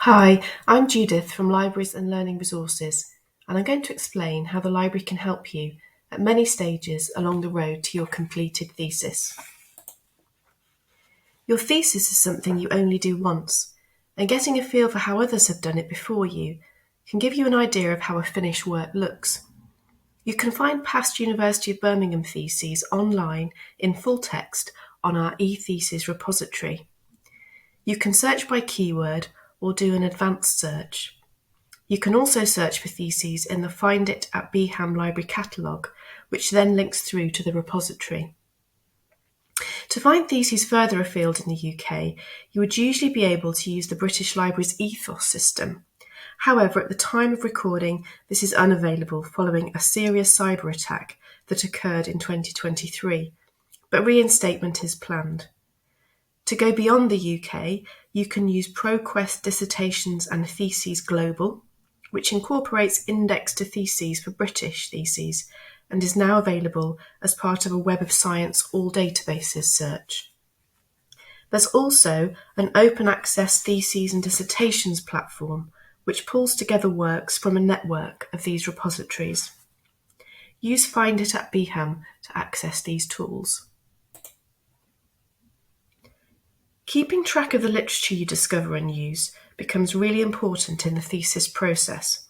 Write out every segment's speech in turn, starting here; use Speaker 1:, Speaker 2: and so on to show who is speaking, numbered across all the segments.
Speaker 1: Hi, I'm Judith from Libraries and Learning Resources, and I'm going to explain how the library can help you at many stages along the road to your completed thesis. Your thesis is something you only do once, and getting a feel for how others have done it before you can give you an idea of how a finished work looks. You can find past University of Birmingham theses online in full text on our eThesis repository. You can search by keyword or do an advanced search. You can also search for theses in the Find It at BHAM Library catalogue, which then links through to the repository. To find theses further afield in the UK, you would usually be able to use the British Library's ethos system. However, at the time of recording, this is unavailable following a serious cyber attack that occurred in 2023, but reinstatement is planned. To go beyond the UK, you can use ProQuest Dissertations and Theses Global, which incorporates index to theses for British theses and is now available as part of a Web of Science all databases search. There's also an open access theses and dissertations platform, which pulls together works from a network of these repositories. Use Find It at BHAM to access these tools. Keeping track of the literature you discover and use becomes really important in the thesis process.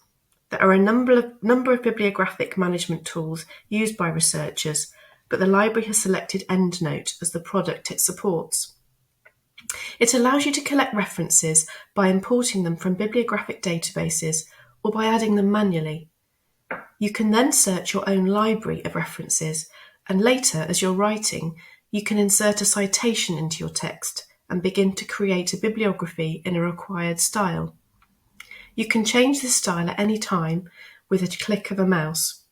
Speaker 1: There are a number of bibliographic management tools used by researchers, but the library has selected EndNote as the product it supports. It allows you to collect references by importing them from bibliographic databases or by adding them manually. You can then search your own library of references, and later, as you're writing, you can insert a citation into your text and begin to create a bibliography in a required style. You can change this style at any time with a click of a mouse.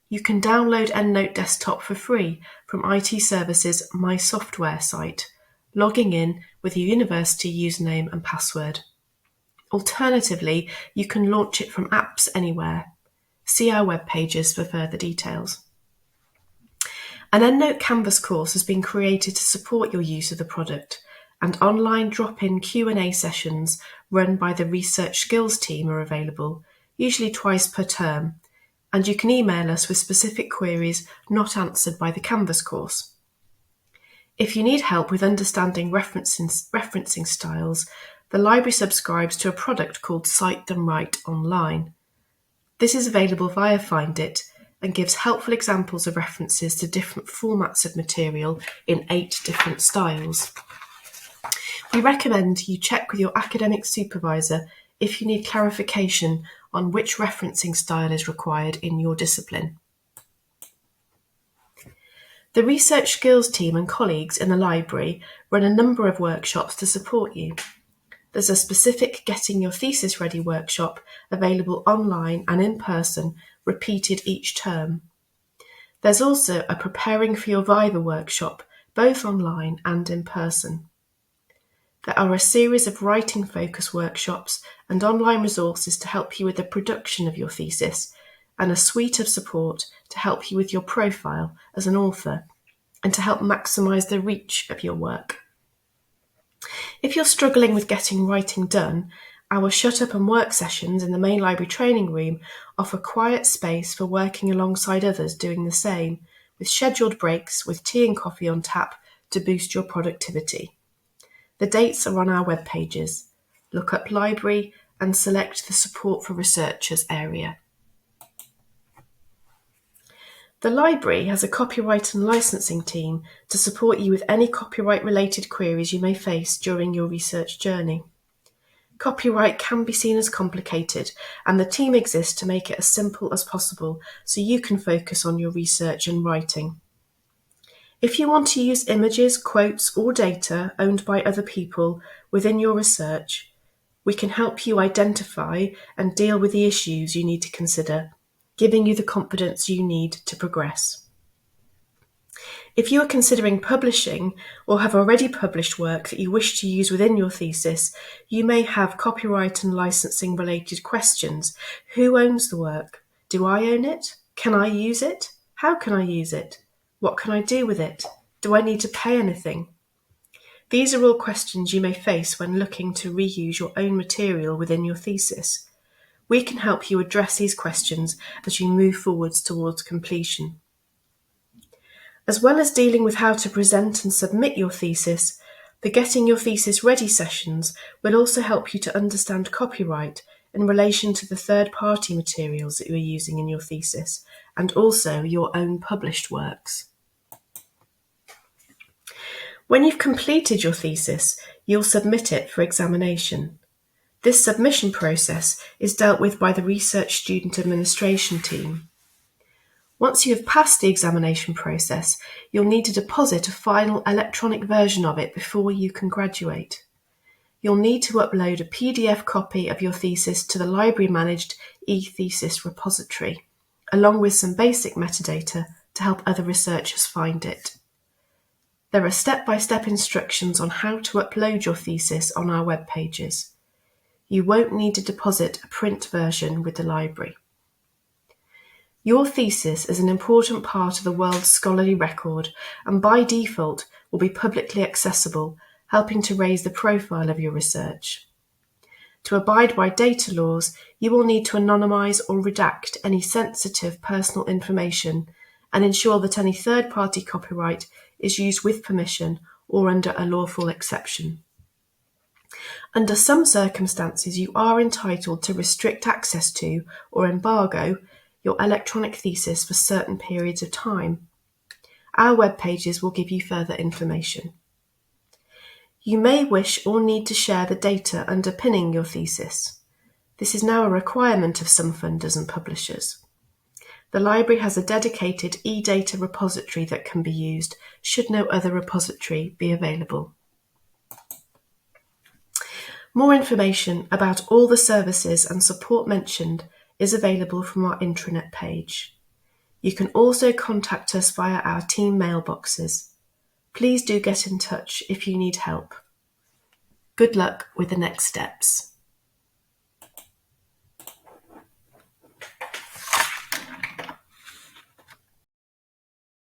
Speaker 1: You can download EndNote Desktop for free from IT Services' My Software site, logging in with your university username and password. Alternatively, you can launch it from Apps Anywhere. See our web pages for further details. An EndNote Canvas course has been created to support your use of the product, and online drop-in Q&A sessions run by the Research Skills team are available, usually twice per term, and you can email us with specific queries not answered by the Canvas course. If you need help with understanding referencing styles, the library subscribes to a product called Cite Them Right Online. This is available via Find It and gives helpful examples of references to different formats of material in 8 different styles. We recommend you check with your academic supervisor if you need clarification on which referencing style is required in your discipline. The Research Skills team and colleagues in the library run a number of workshops to support you. There's a specific Getting Your Thesis Ready workshop available online and in person, repeated each term. There's also a Preparing for Your Viva workshop, both online and in person. There are a series of writing focus workshops and online resources to help you with the production of your thesis, and a suite of support to help you with your profile as an author and to help maximise the reach of your work. If you're struggling with getting writing done, our Shut Up and Work sessions in the main library training room offer quiet space for working alongside others doing the same, with scheduled breaks with tea and coffee on tap to boost your productivity. The dates are on our web pages. Look up Library and select the Support for Researchers area. The library has a copyright and licensing team to support you with any copyright-related queries you may face during your research journey. Copyright can be seen as complicated, and the team exists to make it as simple as possible so you can focus on your research and writing. If you want to use images, quotes, or data owned by other people within your research, we can help you identify and deal with the issues you need to consider, giving you the confidence you need to progress. If you are considering publishing or have already published work that you wish to use within your thesis, you may have copyright and licensing related questions. Who owns the work? Do I own it? Can I use it? How can I use it? What can I do with it? Do I need to pay anything? These are all questions you may face when looking to reuse your own material within your thesis. We can help you address these questions as you move forwards towards completion. As well as dealing with how to present and submit your thesis, the Getting Your Thesis Ready sessions will also help you to understand copyright in relation to the third-party materials that you are using in your thesis, and also your own published works. When you've completed your thesis, you'll submit it for examination. This submission process is dealt with by the Research Student Administration team. Once you have passed the examination process, you'll need to deposit a final electronic version of it before you can graduate. You'll need to upload a PDF copy of your thesis to the library-managed eThesis repository, along with some basic metadata to help other researchers find it. There are step-by-step instructions on how to upload your thesis on our web pages. You won't need to deposit a print version with the library. Your thesis is an important part of the world's scholarly record and by default will be publicly accessible, helping to raise the profile of your research. To abide by data laws, you will need to anonymise or redact any sensitive personal information and ensure that any third-party copyright is used with permission or under a lawful exception. Under some circumstances, you are entitled to restrict access to or embargo your electronic thesis for certain periods of time. Our web pages will give you further information. You may wish or need to share the data underpinning your thesis. This is now a requirement of some funders and publishers. The library has a dedicated e-data repository that can be used should no other repository be available. More information about all the services and support mentioned is available from our intranet page. You can also contact us via our team mailboxes. Please do get in touch if you need help. Good luck with the next steps.